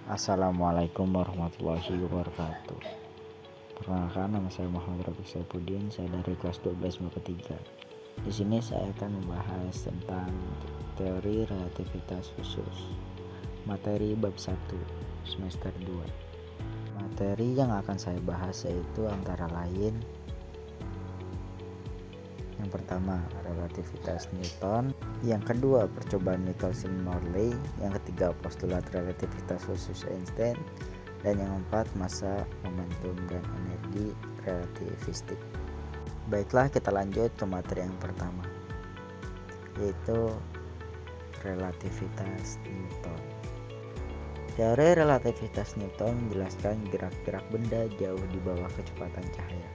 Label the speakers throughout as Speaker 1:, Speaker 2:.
Speaker 1: Assalamualaikum warahmatullahi wabarakatuh. Perkenalkan, nama saya Muhammad Rafiq Saifuddin. Saya dari kelas 12 MIPA 3. Di sini saya akan membahas tentang teori relativitas khusus. Materi bab 1 semester 2. Materi yang akan saya bahas yaitu antara lain: yang pertama, relativitas Newton; yang kedua, percobaan Michelson-Morley; yang ketiga, postulat relativitas khusus Einstein; dan yang keempat, massa, momentum, dan energi relativistik. Baiklah, kita lanjut ke materi yang pertama, yaitu relativitas Newton. Teori relativitas Newton menjelaskan gerak-gerak benda jauh di bawah kecepatan cahaya.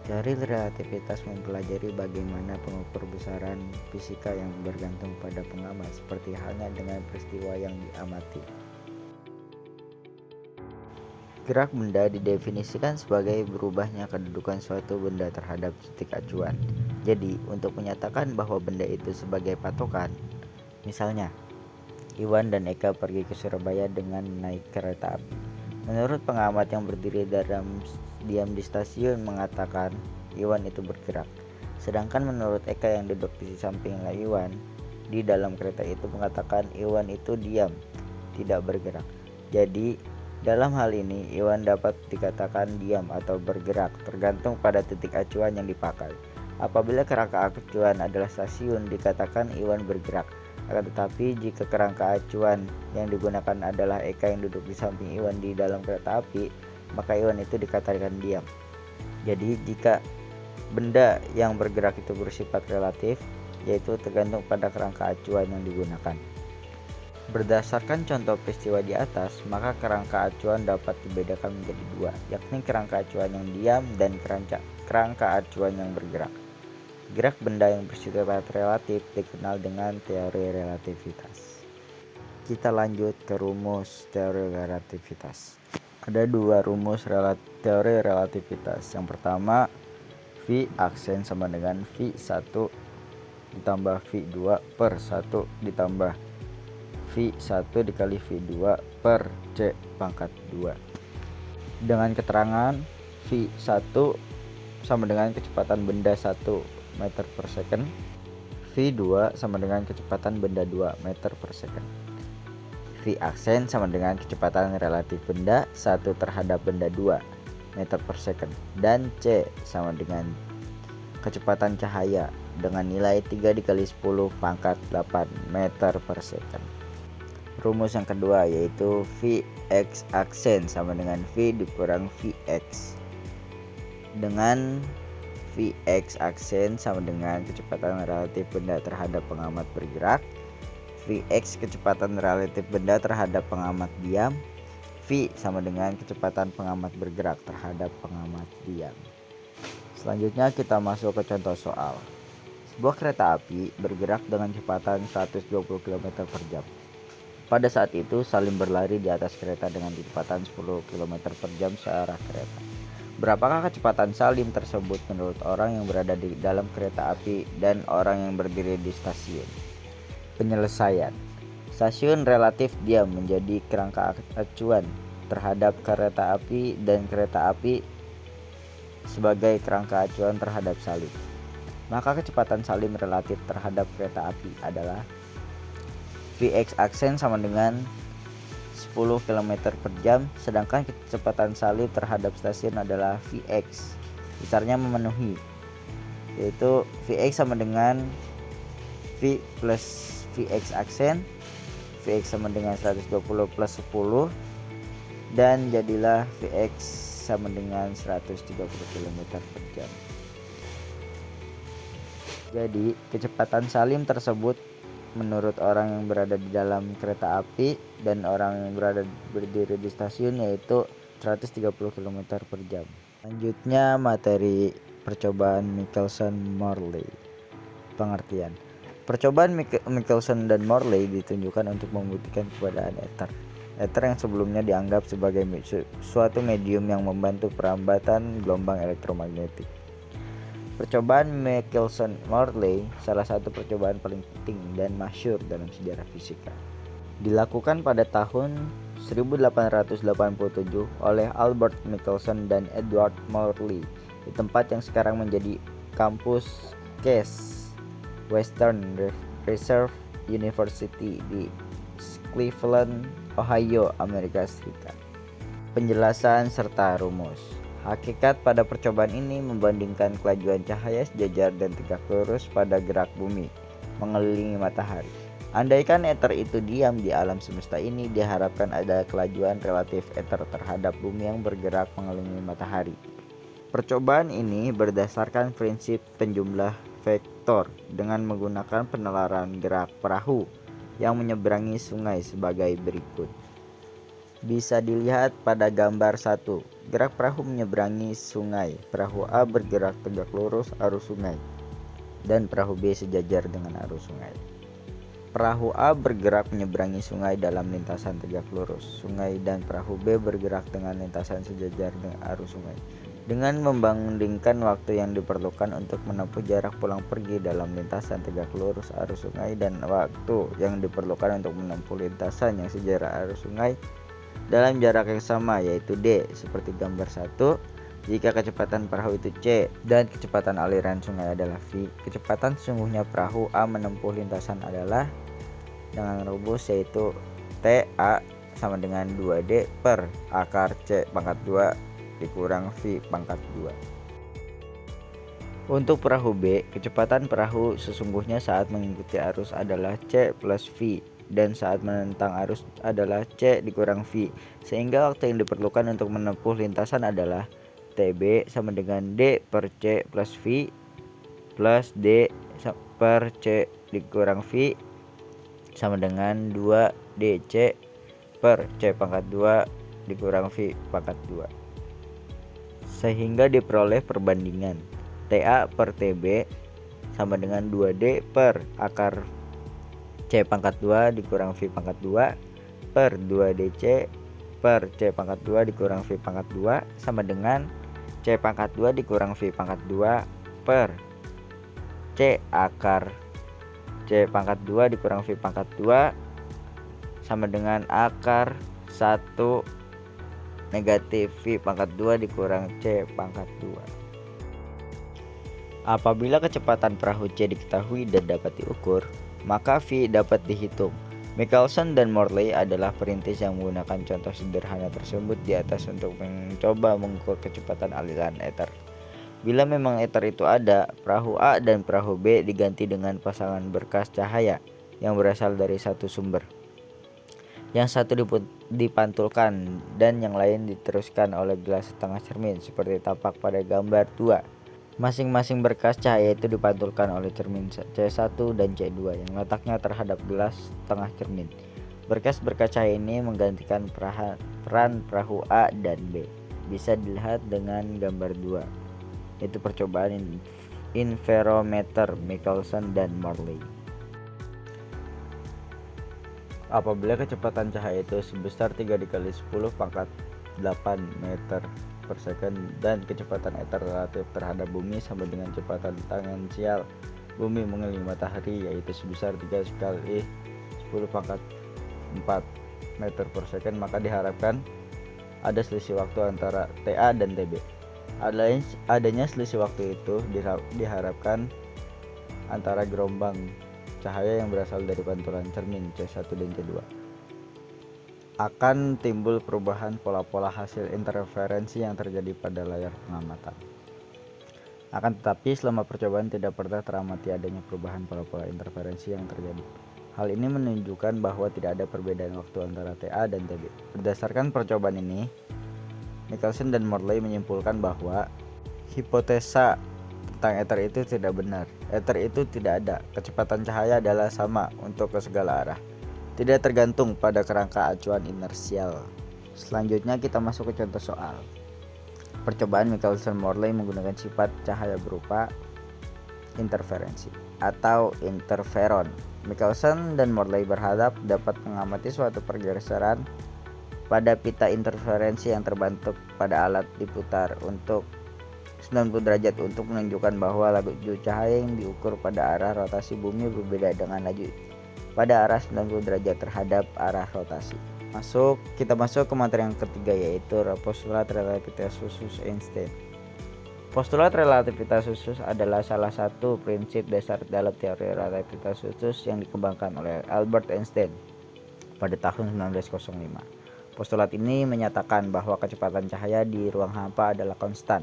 Speaker 1: Teori relativitas mempelajari bagaimana pengukur besaran fisika yang bergantung pada pengamat, seperti halnya dengan peristiwa yang diamati. Gerak benda didefinisikan sebagai berubahnya kedudukan suatu benda terhadap titik acuan. Jadi, untuk menyatakan bahwa benda itu sebagai patokan, misalnya, Iwan dan Eka pergi ke Surabaya dengan naik kereta api. Menurut pengamat yang berdiri diam di stasiun mengatakan Iwan itu bergerak, sedangkan menurut Eka yang duduk di samping Iwan di dalam kereta itu mengatakan Iwan itu diam, tidak bergerak. Jadi dalam hal ini Iwan dapat dikatakan diam atau bergerak tergantung pada titik acuan yang dipakai. Apabila kerangka acuan adalah stasiun, dikatakan Iwan bergerak. Akan tetapi jika kerangka acuan yang digunakan adalah Eka yang duduk di samping Iwan di dalam kereta api, maka Iwan itu dikatakan diam. Jadi jika benda yang bergerak itu bersifat relatif, yaitu tergantung pada kerangka acuan yang digunakan. Berdasarkan contoh peristiwa di atas, maka kerangka acuan dapat dibedakan menjadi dua, yakni kerangka acuan yang diam dan kerangka acuan yang bergerak. Gerak benda yang bersifat relatif dikenal dengan teori relativitas. Kita lanjut ke rumus teori relativitas. Ada dua rumus teori relativitas. Yang pertama, V aksen sama dengan V1 ditambah V2 per 1 ditambah V1 dikali V2 per C pangkat 2. Dengan keterangan V1 sama dengan kecepatan benda 1 meter per second, V2 sama dengan kecepatan benda 2 meter per second. V aksen sama dengan kecepatan relatif benda 1 terhadap benda 2 meter per second, dan C sama dengan kecepatan cahaya dengan nilai 3 dikali 10 pangkat 8 meter per second. Rumus yang kedua yaitu Vx aksen sama dengan V dikurang Vx, dengan Vx aksen sama dengan kecepatan relatif benda terhadap pengamat bergerak, Vx kecepatan relatif benda terhadap pengamat diam, V sama dengan kecepatan pengamat bergerak terhadap pengamat diam. Selanjutnya kita masuk ke contoh soal. Sebuah kereta api bergerak dengan kecepatan 120 km per jam. Pada saat itu Salim berlari di atas kereta dengan kecepatan 10 km per jam searah kereta. Berapakah kecepatan Salim tersebut menurut orang yang berada di dalam kereta api dan orang yang berdiri di stasiun? Penyelesaian. Stasiun relatif diam menjadi kerangka acuan terhadap kereta api dan kereta api sebagai kerangka acuan terhadap Salim. Maka kecepatan Salim relatif terhadap kereta api adalah Vx aksen sama dengan 10 km per jam, sedangkan kecepatan Salim terhadap stasiun adalah Vx, besarnya memenuhi, yaitu Vx sama dengan V plus Vx aksen, Vx sama dengan 120 plus 10, dan jadilah Vx sama dengan 130 km per jam. Jadi kecepatan Salim tersebut menurut orang yang berada di dalam kereta api dan orang yang berdiri di stasiun yaitu 130 km per jam. Selanjutnya materi percobaan Michelson-Morley. Pengertian. Percobaan Michelson dan Morley ditunjukkan untuk membuktikan keberadaan ether. Ether yang sebelumnya dianggap sebagai suatu medium yang membantu perambatan gelombang elektromagnetik. Percobaan Michelson-Morley salah satu percobaan paling penting dan masyhur dalam sejarah fisika. Dilakukan pada tahun 1887 oleh Albert Michelson dan Edward Morley di tempat yang sekarang menjadi kampus Case Western Reserve University di Cleveland, Ohio, Amerika Serikat. Penjelasan serta rumus. Hakikat pada percobaan ini membandingkan kelajuan cahaya sejajar dan tegak lurus pada gerak bumi mengelilingi matahari. Andaikan ether itu diam di alam semesta ini, diharapkan ada kelajuan relatif ether terhadap bumi yang bergerak mengelilingi matahari. Percobaan ini berdasarkan prinsip penjumlah vektor dengan menggunakan penalaran gerak perahu yang menyeberangi sungai sebagai berikut. Bisa dilihat pada gambar 1. Gerak perahu menyeberangi sungai. Perahu A bergerak tegak lurus arus sungai dan perahu B sejajar dengan arus sungai. Perahu A bergerak menyeberangi sungai dalam lintasan tegak lurus sungai dan perahu B bergerak dengan lintasan sejajar dengan arus sungai. Dengan membandingkan waktu yang diperlukan untuk menempuh jarak pulang pergi dalam lintasan tegak lurus arus sungai dan waktu yang diperlukan untuk menempuh lintasan yang sejajar arus sungai dalam jarak yang sama, yaitu D seperti gambar 1. Jika kecepatan perahu itu C dan kecepatan aliran sungai adalah V, kecepatan sesungguhnya perahu A menempuh lintasan adalah dengan rumus yaitu TA sama dengan 2D per akar C pangkat 2 dikurang V pangkat 2. Untuk perahu B, kecepatan perahu sesungguhnya saat mengikuti arus adalah C plus V dan saat menentang arus adalah C dikurang V, sehingga waktu yang diperlukan untuk menempuh lintasan adalah TB sama dengan D per C plus V plus D per C dikurang V sama dengan 2 DC per C pangkat 2 dikurang V pangkat 2. Sehingga diperoleh perbandingan TA per TB sama dengan 2D per akar C pangkat 2 dikurang V pangkat 2 per 2DC per C pangkat 2 dikurang V pangkat 2 sama dengan C pangkat 2 dikurang V pangkat 2 per C akar C pangkat 2 dikurang V pangkat 2 sama dengan akar 1 negatif V pangkat 2 dikurang C pangkat 2. Apabila kecepatan perahu C diketahui dan dapat diukur, maka V dapat dihitung. Michelson dan Morley adalah perintis yang menggunakan contoh sederhana tersebut di atas untuk mencoba mengukur kecepatan aliran ether. Bila memang ether itu ada, perahu A dan perahu B diganti dengan pasangan berkas cahaya yang berasal dari satu sumber. Yang satu dipantulkan dan yang lain diteruskan oleh gelas setengah cermin seperti tampak pada gambar 2. Masing-masing berkas cahaya itu dipantulkan oleh cermin C1 dan C2 yang letaknya terhadap gelas setengah cermin. Berkas-berkas cahaya ini menggantikan peran perahu A dan B. Bisa dilihat dengan gambar 2. Itu percobaan interferometer Michelson dan Morley. Apabila kecepatan cahaya itu sebesar 3 dikali 10 pangkat 8 meter per second dan kecepatan ether relatif terhadap bumi sama dengan kecepatan tangensial bumi mengelilingi matahari, yaitu sebesar 3 kali 10 pangkat 4 meter per second, maka diharapkan ada selisih waktu antara TA dan TB. Adanya selisih waktu itu diharapkan antara gelombang cahaya yang berasal dari pantulan cermin C1 dan C2. Akan timbul perubahan pola-pola hasil interferensi yang terjadi pada layar pengamatan. Akan tetapi selama percobaan tidak pernah teramati adanya perubahan pola-pola interferensi yang terjadi. Hal ini menunjukkan bahwa tidak ada perbedaan waktu antara TA dan TB. Berdasarkan percobaan ini, Michelson dan Morley menyimpulkan bahwa hipotesa tentang ether itu tidak benar. Ether itu tidak ada. Kecepatan cahaya adalah sama untuk ke segala arah, tidak tergantung pada kerangka acuan inersial. Selanjutnya kita masuk ke contoh soal. Percobaan Michelson-Morley menggunakan sifat cahaya berupa interferensi atau interferon. Michelson dan Morley berharap dapat mengamati suatu pergeseran pada pita interferensi yang terbentuk pada alat diputar untuk 90 derajat untuk menunjukkan bahwa laju cahaya yang diukur pada arah rotasi bumi berbeda dengan laju pada arah 90 derajat terhadap arah rotasi. Kita masuk ke materi yang ketiga, yaitu postulat relativitas khusus Einstein. Postulat relativitas khusus adalah salah satu prinsip dasar dalam teori relativitas khusus yang dikembangkan oleh Albert Einstein pada tahun 1905. Postulat ini menyatakan bahwa kecepatan cahaya di ruang hampa adalah konstan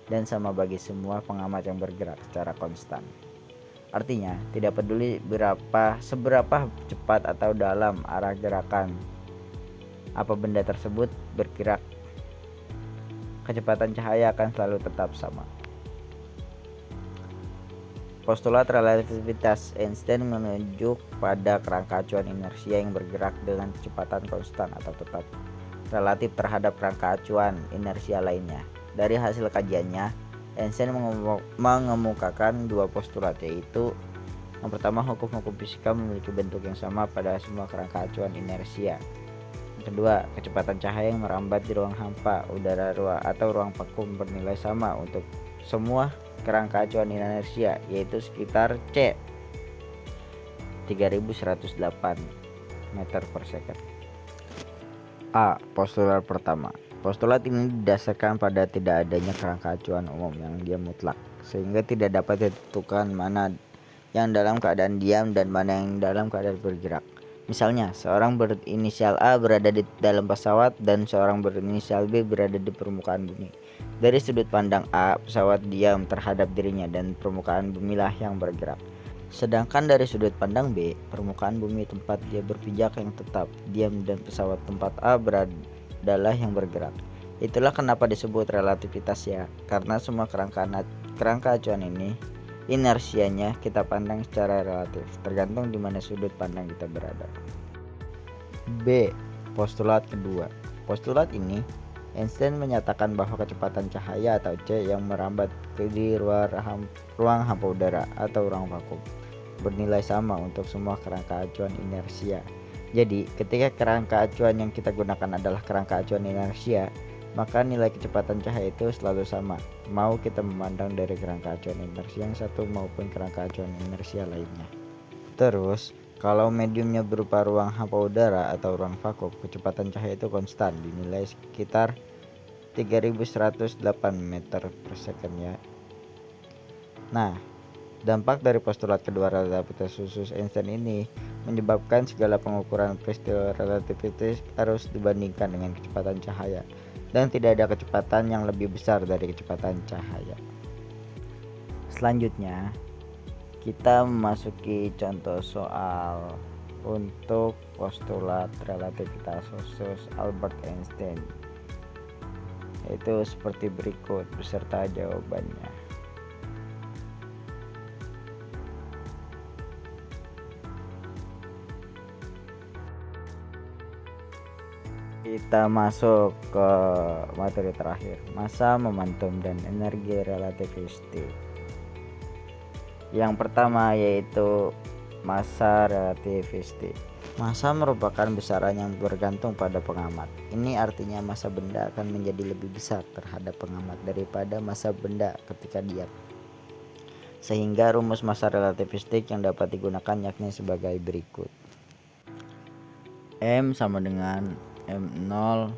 Speaker 1: dan sama bagi semua pengamat yang bergerak secara konstan. Artinya, tidak peduli seberapa cepat atau dalam arah gerakan apa benda tersebut bergerak, kecepatan cahaya akan selalu tetap sama. Postulat relativitas Einstein menunjuk pada kerangka acuan inersia yang bergerak dengan kecepatan konstan atau tetap relatif terhadap kerangka acuan inersia lainnya. Dari hasil kajiannya, Einstein mengemukakan dua postulat, yaitu yang pertama, hukum-hukum fisika memiliki bentuk yang sama pada semua kerangka acuan inersia. Yang kedua, kecepatan cahaya yang merambat di ruang hampa, udara atau ruang vakum bernilai sama untuk semua kerangka acuan inersia, yaitu sekitar C 3108 meter per second. A. Postulat pertama. Postulat ini didasarkan pada tidak adanya kerangka acuan umum yang dia mutlak, sehingga tidak dapat ditentukan mana yang dalam keadaan diam dan mana yang dalam keadaan bergerak. Misalnya, seorang berinisial A berada di dalam pesawat dan seorang berinisial B berada di permukaan bumi. Dari sudut pandang A, pesawat diam terhadap dirinya dan permukaan bumilah yang bergerak. Sedangkan dari sudut pandang B, permukaan bumi tempat dia berpijak yang tetap diam dan pesawat tempat A adalah yang bergerak. Itulah kenapa disebut relativitas ya, karena semua kerangka acuan ini inersianya kita pandang secara relatif, tergantung di mana sudut pandang kita berada. B. Postulat kedua. Postulat ini Einstein menyatakan bahwa kecepatan cahaya atau C yang merambat di ruang hampa udara atau ruang vakum bernilai sama untuk semua kerangka acuan inersia. Jadi, ketika kerangka acuan yang kita gunakan adalah kerangka acuan inersia, maka nilai kecepatan cahaya itu selalu sama, mau kita memandang dari kerangka acuan inersia yang satu maupun kerangka acuan inersia lainnya. Terus, kalau mediumnya berupa ruang hampa udara atau ruang vakum, kecepatan cahaya itu konstan, dinilai sekitar 3108 meter per second ya. Nah, dampak dari postulat kedua relativitas khusus Einstein ini menyebabkan segala pengukuran peristiwa relativitas harus dibandingkan dengan kecepatan cahaya, dan tidak ada kecepatan yang lebih besar dari kecepatan cahaya. Selanjutnya, kita memasuki contoh soal untuk postulat relativitas khusus Albert Einstein, yaitu seperti berikut beserta jawabannya. Kita masuk ke materi terakhir, massa, momentum, dan energi relativistik. Yang pertama yaitu massa relativistik. Massa merupakan besaran yang bergantung pada pengamat. Ini artinya massa benda akan menjadi lebih besar terhadap pengamat daripada massa benda ketika diam. Sehingga rumus massa relativistik yang dapat digunakan yakni sebagai berikut. M sama dengan M0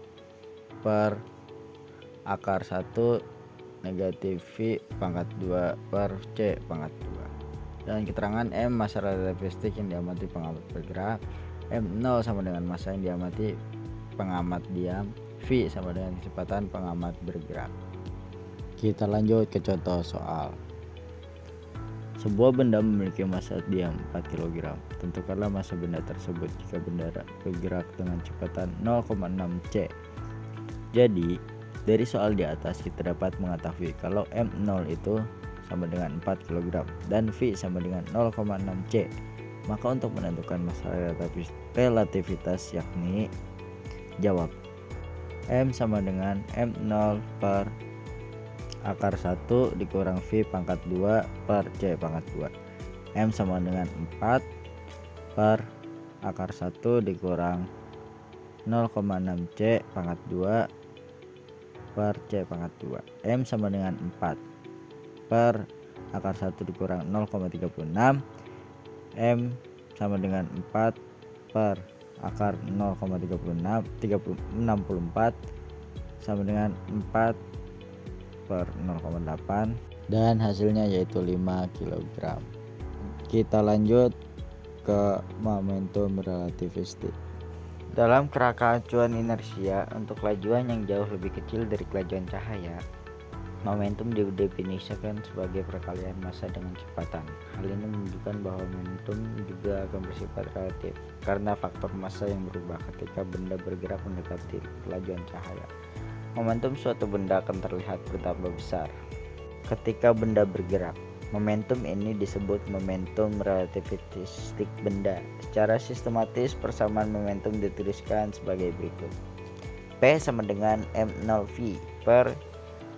Speaker 1: per akar 1 negatif V pangkat 2 per C pangkat 2. Dan keterangan M massa relativistik yang diamati pengamat bergerak, M0 sama dengan massa yang diamati pengamat diam, V sama dengan kecepatan pengamat bergerak. Kita lanjut ke contoh soal. Sebuah benda memiliki massa diam 4 kg. Tentukanlah massa benda tersebut jika benda bergerak dengan kecepatan 0,6 C. Jadi, dari soal di atas kita dapat mengetahui kalau M0 itu sama dengan 4 kg dan V sama dengan 0,6 C. Maka untuk menentukan massa relativitas yakni jawab M sama dengan M0 per akar 1 dikurang V pangkat 2 per C pangkat 2. M sama dengan 4 per akar 1 dikurang 0,6 C pangkat 2 per C pangkat 2. M sama dengan 4 per akar 1 dikurang 0,36. M sama dengan 4 per akar 0,64 sama dengan 4 per 0,8 dan hasilnya yaitu 5 kg. Kita lanjut ke momentum relativistik. Dalam kerangka acuan inersia untuk kelajuan yang jauh lebih kecil dari kelajuan cahaya, momentum didefinisikan sebagai perkalian massa dengan kecepatan. Hal ini menunjukkan bahwa momentum juga akan bersifat relatif karena faktor massa yang berubah ketika benda bergerak mendekati kelajuan cahaya. Momentum suatu benda akan terlihat bertambah besar ketika benda bergerak. Momentum ini disebut momentum relativistik benda. Secara sistematis, persamaan momentum dituliskan sebagai berikut. P sama dengan m0v per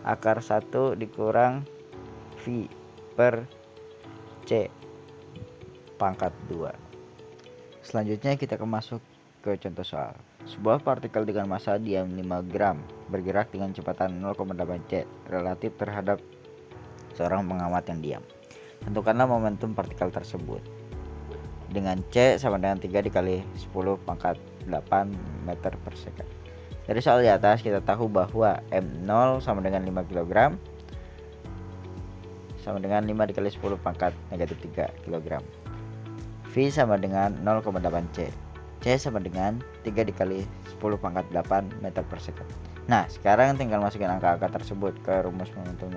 Speaker 1: akar 1 dikurang v per c pangkat 2. Selanjutnya kita akan masuk ke contoh soal. Sebuah partikel dengan massa diam 5 gram bergerak dengan kecepatan 0,8 c relatif terhadap seorang pengamat yang diam. Tentukanlah momentum partikel tersebut dengan C sama dengan 3 dikali 10 pangkat 8 meter per second. Dari soal di atas kita tahu bahwa M0 sama dengan 5 kg sama dengan 5 dikali 10 pangkat negatif 3 kg. V sama dengan 0,8 C. C sama dengan 3 dikali 10 pangkat 8 meter per second. Nah, sekarang tinggal masukin angka-angka tersebut ke rumus momentum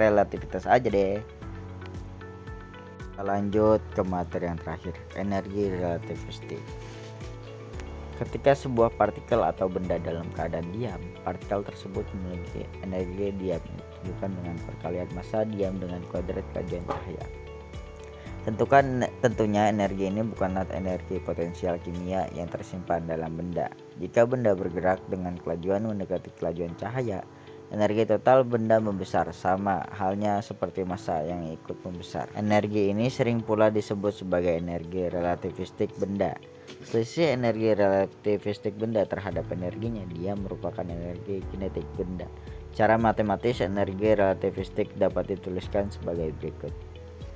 Speaker 1: relativitas aja deh. Kita lanjut ke materi yang terakhir, energi relativistik. Ketika sebuah partikel atau benda dalam keadaan diam, partikel tersebut memiliki energi diam yang ditunjukkan dengan perkalian massa diam dengan kuadrat kelajuan cahaya. Tentunya energi ini bukanlah energi potensial kimia yang tersimpan dalam benda. Jika benda bergerak dengan kelajuan mendekati kelajuan cahaya, energi total benda membesar, sama halnya seperti massa yang ikut membesar. Energi ini sering pula disebut sebagai energi relativistik benda. Selisih energi relativistik benda terhadap energinya dia merupakan energi kinetik benda. Cara matematis energi relativistik dapat dituliskan sebagai berikut.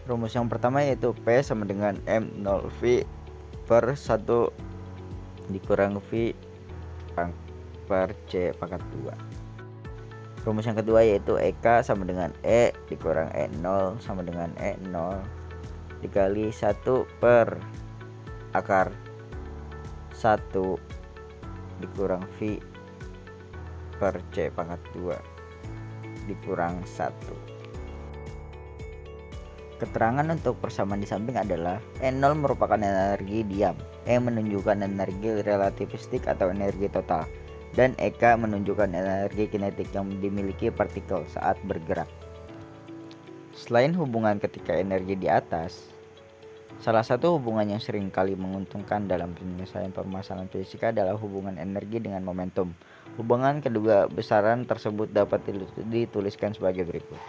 Speaker 1: Rumus yang pertama yaitu P sama dengan M0V per 1 dikurang V per C pangkat 2. Rumus yang kedua yaitu EK sama dengan E dikurang E0 sama dengan E0 dikali 1 per akar 1 dikurang V per C pangkat 2 dikurang 1. Keterangan untuk persamaan di samping adalah E0 merupakan energi diam, E menunjukkan energi relativistik atau energi total, dan EK menunjukkan energi kinetik yang dimiliki partikel saat bergerak. Selain hubungan ketika energi di atas, salah satu hubungan yang sering kali menguntungkan dalam penyelesaian permasalahan fisika adalah hubungan energi dengan momentum. Hubungan kedua besaran tersebut dapat dituliskan sebagai berikut.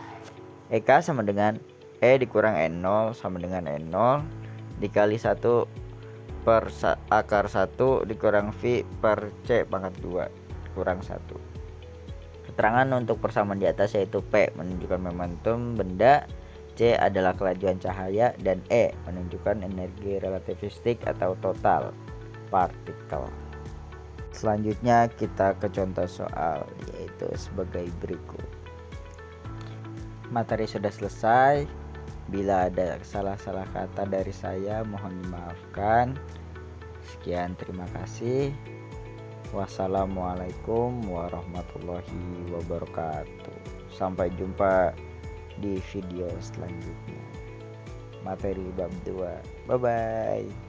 Speaker 1: EK sama dengan E dikurang E0 sama dengan E0 dikali 1 per akar 1 dikurang V per C pangkat 2 kurang 1. Keterangan untuk persamaan di atas yaitu P menunjukkan momentum benda, C adalah kelajuan cahaya, dan E menunjukkan energi relativistik atau total partikel. Selanjutnya kita ke contoh soal yaitu sebagai berikut. Materi sudah selesai. Bila ada salah-salah kata dari saya mohon dimaafkan. Sekian, terima kasih. Wassalamualaikum warahmatullahi wabarakatuh. Sampai jumpa di video selanjutnya. Materi bab 2. Bye bye.